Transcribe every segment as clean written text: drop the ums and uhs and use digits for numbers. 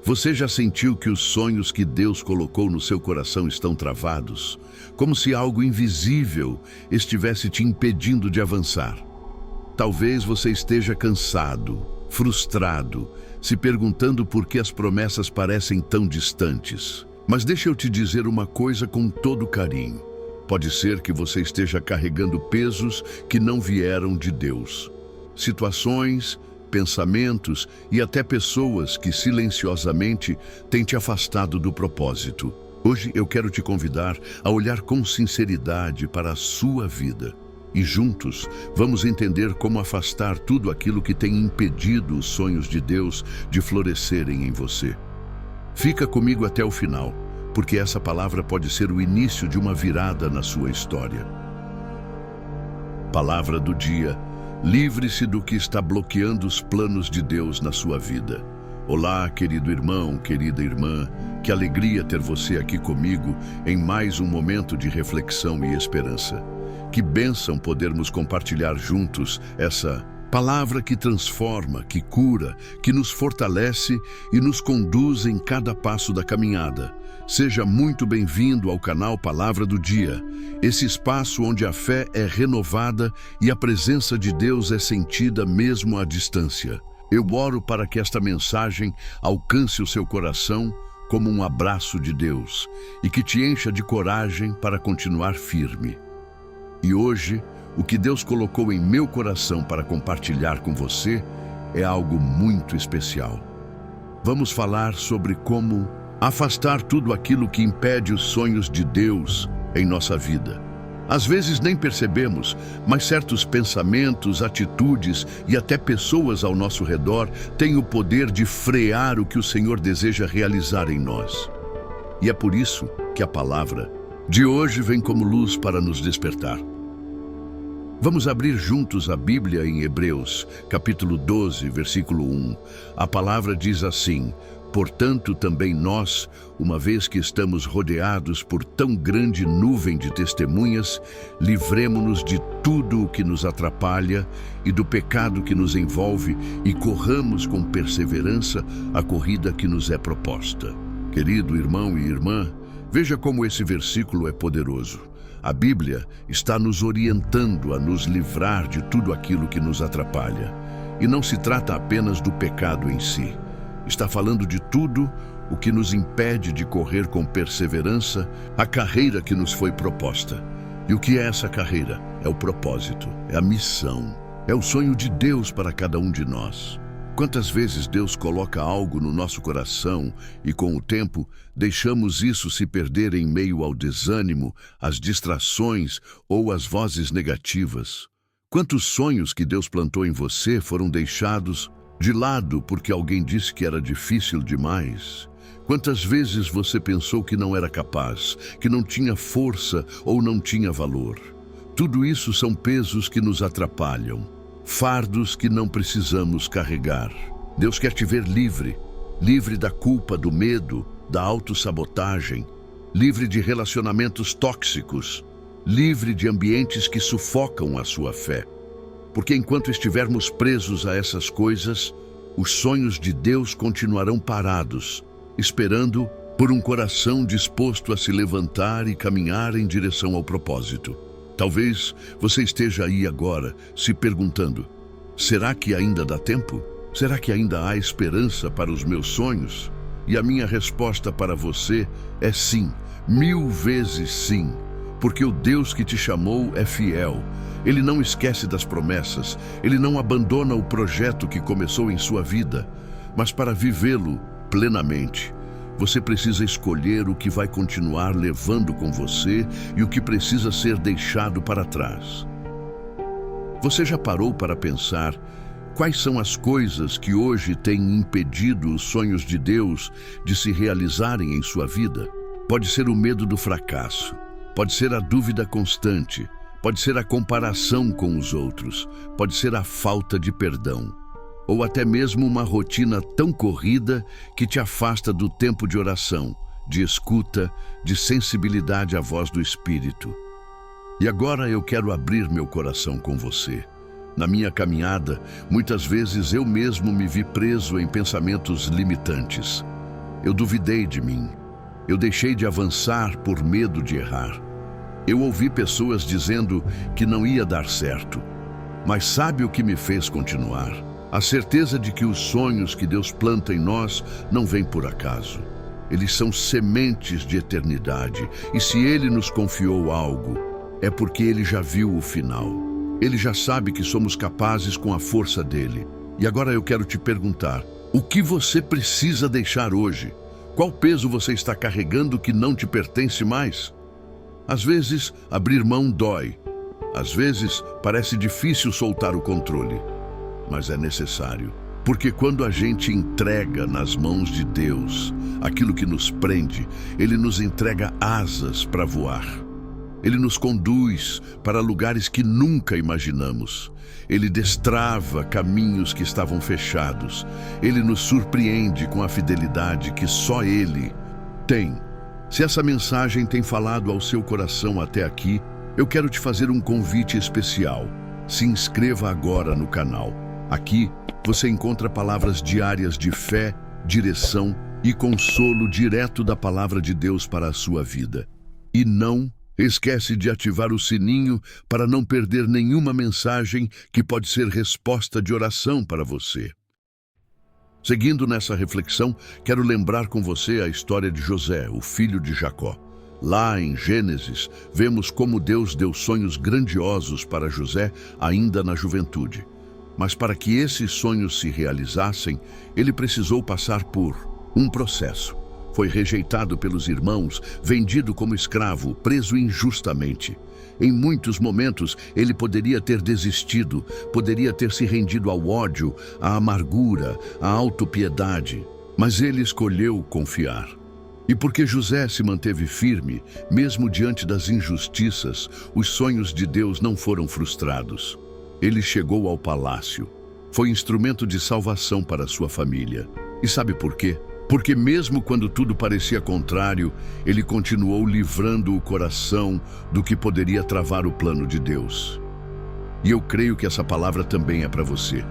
Você já sentiu que os sonhos que Deus colocou no seu coração estão travados? Como se algo invisível estivesse te impedindo de avançar. Talvez você esteja cansado, frustrado, se perguntando por que as promessas parecem tão distantes. Mas deixa eu te dizer uma coisa com todo carinho. Pode ser que você esteja carregando pesos que não vieram de Deus. Situações, pensamentos e até pessoas que silenciosamente têm te afastado do propósito. Hoje eu quero te convidar a olhar com sinceridade para a sua vida. E juntos vamos entender como afastar tudo aquilo que tem impedido os sonhos de Deus de florescerem em você. Fica comigo até o final, porque essa palavra pode ser o início de uma virada na sua história. Palavra do dia: livre-se do que está bloqueando os planos de Deus na sua vida. Olá, querido irmão, querida irmã, que alegria ter você aqui comigo em mais um momento de reflexão e esperança. Que bênção podermos compartilhar juntos essa palavra que transforma, que cura, que nos fortalece e nos conduz em cada passo da caminhada. Seja muito bem-vindo ao canal Palavra do Dia, esse espaço onde a fé é renovada e a presença de Deus é sentida mesmo à distância. Eu oro para que esta mensagem alcance o seu coração como um abraço de Deus e que te encha de coragem para continuar firme. E hoje, o que Deus colocou em meu coração para compartilhar com você é algo muito especial. Vamos falar sobre como afastar tudo aquilo que impede os sonhos de Deus em nossa vida. Às vezes nem percebemos, mas certos pensamentos, atitudes e até pessoas ao nosso redor têm o poder de frear o que o Senhor deseja realizar em nós. E é por isso que a palavra de hoje vem como luz para nos despertar. Vamos abrir juntos a Bíblia em Hebreus, capítulo 12, versículo 1. A palavra diz assim: portanto, também nós, uma vez que estamos rodeados por tão grande nuvem de testemunhas, livremo-nos de tudo o que nos atrapalha e do pecado que nos envolve e corramos com perseverança a corrida que nos é proposta. Querido irmão e irmã, veja como esse versículo é poderoso. A Bíblia está nos orientando a nos livrar de tudo aquilo que nos atrapalha. E não se trata apenas do pecado em si. Está falando de tudo o que nos impede de correr com perseverança a carreira que nos foi proposta. E o que é essa carreira? É o propósito, é a missão, é o sonho de Deus para cada um de nós. Quantas vezes Deus coloca algo no nosso coração e, com o tempo, deixamos isso se perder em meio ao desânimo, às distrações ou às vozes negativas? Quantos sonhos que Deus plantou em você foram deixados de lado porque alguém disse que era difícil demais? Quantas vezes você pensou que não era capaz, que não tinha força ou não tinha valor? Tudo isso são pesos que nos atrapalham. Fardos que não precisamos carregar. Deus quer te ver livre, livre da culpa, do medo, da autossabotagem, livre de relacionamentos tóxicos, livre de ambientes que sufocam a sua fé. Porque enquanto estivermos presos a essas coisas, os sonhos de Deus continuarão parados, esperando por um coração disposto a se levantar e caminhar em direção ao propósito. Talvez você esteja aí agora se perguntando: será que ainda dá tempo? Será que ainda há esperança para os meus sonhos? E a minha resposta para você é sim, 1000 vezes sim, porque o Deus que te chamou é fiel. Ele não esquece das promessas, ele não abandona o projeto que começou em sua vida, mas para vivê-lo plenamente, você precisa escolher o que vai continuar levando com você e o que precisa ser deixado para trás. Você já parou para pensar quais são as coisas que hoje têm impedido os sonhos de Deus de se realizarem em sua vida? Pode ser o medo do fracasso, pode ser a dúvida constante, pode ser a comparação com os outros, pode ser a falta de perdão. Ou até mesmo uma rotina tão corrida que te afasta do tempo de oração, de escuta, de sensibilidade à voz do Espírito. E agora eu quero abrir meu coração com você. Na minha caminhada, muitas vezes eu mesmo me vi preso em pensamentos limitantes. Eu duvidei de mim. Eu deixei de avançar por medo de errar. Eu ouvi pessoas dizendo que não ia dar certo. Mas sabe o que me fez continuar? A certeza de que os sonhos que Deus planta em nós não vêm por acaso. Eles são sementes de eternidade. E se Ele nos confiou algo, é porque Ele já viu o final. Ele já sabe que somos capazes com a força dEle. E agora eu quero te perguntar, o que você precisa deixar hoje? Qual peso você está carregando que não te pertence mais? Às vezes, abrir mão dói. Às vezes, parece difícil soltar o controle. Mas é necessário. Porque quando a gente entrega nas mãos de Deus aquilo que nos prende, Ele nos entrega asas para voar. Ele nos conduz para lugares que nunca imaginamos. Ele destrava caminhos que estavam fechados. Ele nos surpreende com a fidelidade que só Ele tem. Se essa mensagem tem falado ao seu coração até aqui, eu quero te fazer um convite especial. Se inscreva agora no canal. Aqui você encontra palavras diárias de fé, direção e consolo direto da palavra de Deus para a sua vida. E não esquece de ativar o sininho para não perder nenhuma mensagem que pode ser resposta de oração para você. Seguindo nessa reflexão, quero lembrar com você a história de José, o filho de Jacó. Lá em Gênesis, vemos como Deus deu sonhos grandiosos para José ainda na juventude. Mas para que esses sonhos se realizassem, ele precisou passar por um processo. Foi rejeitado pelos irmãos, vendido como escravo, preso injustamente. Em muitos momentos, ele poderia ter desistido, poderia ter se rendido ao ódio, à amargura, à autopiedade. Mas ele escolheu confiar. E porque José se manteve firme, mesmo diante das injustiças, os sonhos de Deus não foram frustrados. Ele chegou ao palácio. Foi instrumento de salvação para sua família. E sabe por quê? Porque mesmo quando tudo parecia contrário, ele continuou livrando o coração do que poderia travar o plano de Deus. E eu creio que essa palavra também é para você.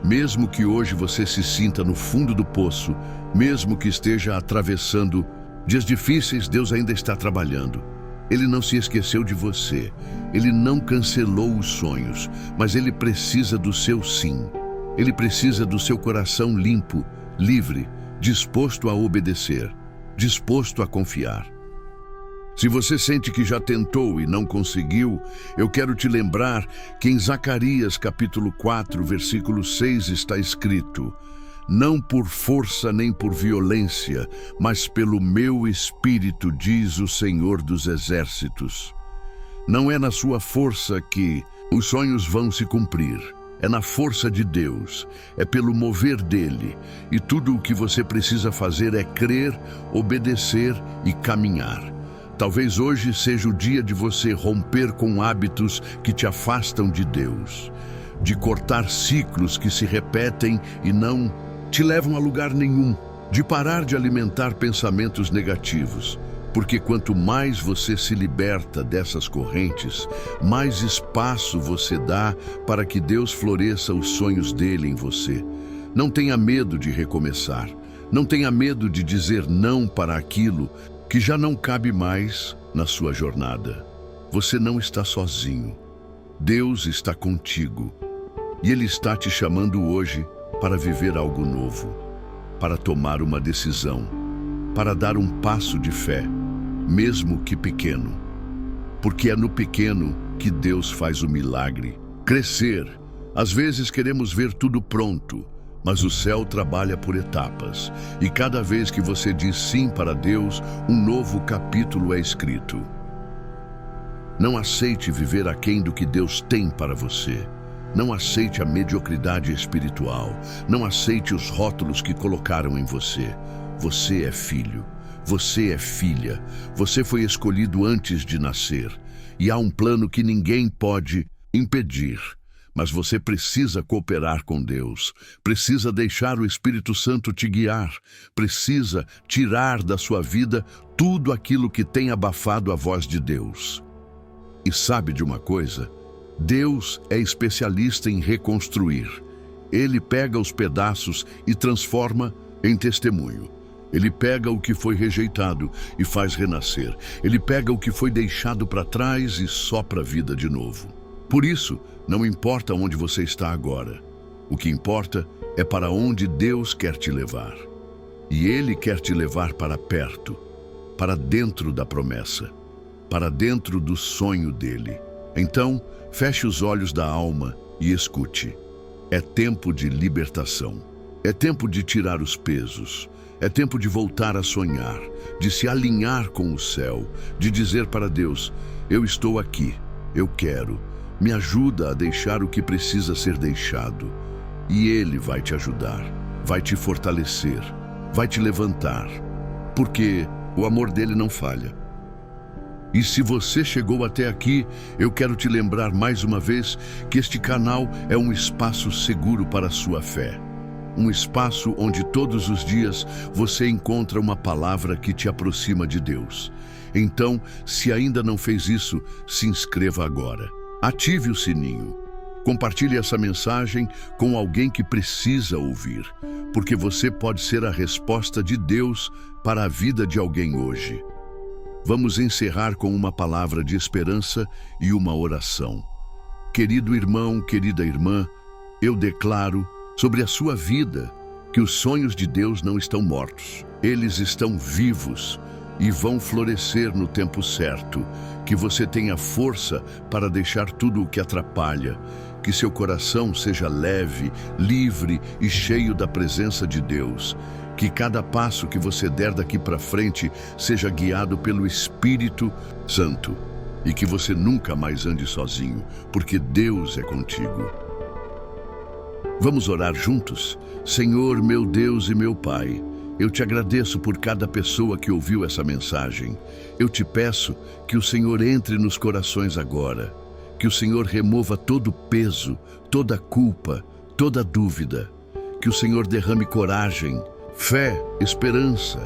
Mesmo que hoje você se sinta no fundo do poço, mesmo que esteja atravessando dias difíceis, Deus ainda está trabalhando. Ele não se esqueceu de você. Ele não cancelou os sonhos, mas ele precisa do seu sim. Ele precisa do seu coração limpo, livre, disposto a obedecer, disposto a confiar. Se você sente que já tentou e não conseguiu, eu quero te lembrar que em Zacarias capítulo 4, versículo 6 está escrito: não por força nem por violência, mas pelo meu espírito, diz o Senhor dos Exércitos. Não é na sua força que os sonhos vão se cumprir. É na força de Deus, é pelo mover dele. E tudo o que você precisa fazer é crer, obedecer e caminhar. Talvez hoje seja o dia de você romper com hábitos que te afastam de Deus, de cortar ciclos que se repetem e não te levam a lugar nenhum, de parar de alimentar pensamentos negativos. Porque quanto mais você se liberta dessas correntes, mais espaço você dá para que Deus floresça os sonhos dele em você. Não tenha medo de recomeçar. Não tenha medo de dizer não para aquilo que já não cabe mais na sua jornada. Você não está sozinho. Deus está contigo. E Ele está te chamando hoje para viver algo novo, para tomar uma decisão, para dar um passo de fé, mesmo que pequeno. Porque é no pequeno que Deus faz o milagre. Crescer. Às vezes queremos ver tudo pronto, mas o céu trabalha por etapas. E cada vez que você diz sim para Deus, um novo capítulo é escrito. Não aceite viver aquém do que Deus tem para você. Não aceite a mediocridade espiritual. Não aceite os rótulos que colocaram em você. Você é filho. Você é filha. Você foi escolhido antes de nascer. E há um plano que ninguém pode impedir. Mas você precisa cooperar com Deus. Precisa deixar o Espírito Santo te guiar. Precisa tirar da sua vida tudo aquilo que tem abafado a voz de Deus. E sabe de uma coisa? Deus é especialista em reconstruir. Ele pega os pedaços e transforma em testemunho. Ele pega o que foi rejeitado e faz renascer. Ele pega o que foi deixado para trás e sopra a vida de novo. Por isso, não importa onde você está agora. O que importa é para onde Deus quer te levar. E Ele quer te levar para perto, para dentro da promessa, para dentro do sonho dele. Então, feche os olhos da alma e escute. É tempo de libertação. É tempo de tirar os pesos. É tempo de voltar a sonhar, de se alinhar com o céu, de dizer para Deus: eu estou aqui, eu quero. Me ajuda a deixar o que precisa ser deixado. E Ele vai te ajudar, vai te fortalecer, vai te levantar, porque o amor dele não falha. E se você chegou até aqui, eu quero te lembrar mais uma vez que este canal é um espaço seguro para a sua fé. Um espaço onde todos os dias você encontra uma palavra que te aproxima de Deus. Então, se ainda não fez isso, se inscreva agora. Ative o sininho. Compartilhe essa mensagem com alguém que precisa ouvir, porque você pode ser a resposta de Deus para a vida de alguém hoje. Vamos encerrar com uma palavra de esperança e uma oração. Querido irmão, querida irmã, eu declaro sobre a sua vida que os sonhos de Deus não estão mortos. Eles estão vivos e vão florescer no tempo certo. Que você tenha força para deixar tudo o que atrapalha. Que seu coração seja leve, livre e cheio da presença de Deus. Que cada passo que você der daqui para frente seja guiado pelo Espírito Santo. E que você nunca mais ande sozinho, porque Deus é contigo. Vamos orar juntos? Senhor, meu Deus e meu Pai, eu te agradeço por cada pessoa que ouviu essa mensagem. Eu te peço que o Senhor entre nos corações agora, que o Senhor remova todo peso, toda culpa, toda dúvida, que o Senhor derrame coragem, fé, esperança,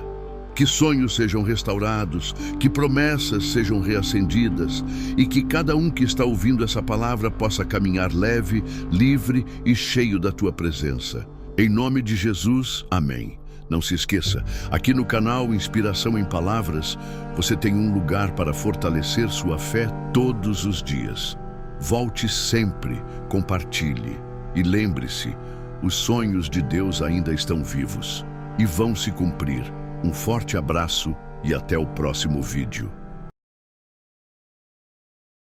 que sonhos sejam restaurados, que promessas sejam reacendidas e que cada um que está ouvindo essa palavra possa caminhar leve, livre e cheio da tua presença. Em nome de Jesus, amém. Não se esqueça, aqui no canal Inspiração em Palavras, você tem um lugar para fortalecer sua fé todos os dias. Volte sempre, compartilhe e lembre-se, os sonhos de Deus ainda estão vivos e vão se cumprir. Um forte abraço e até o próximo vídeo.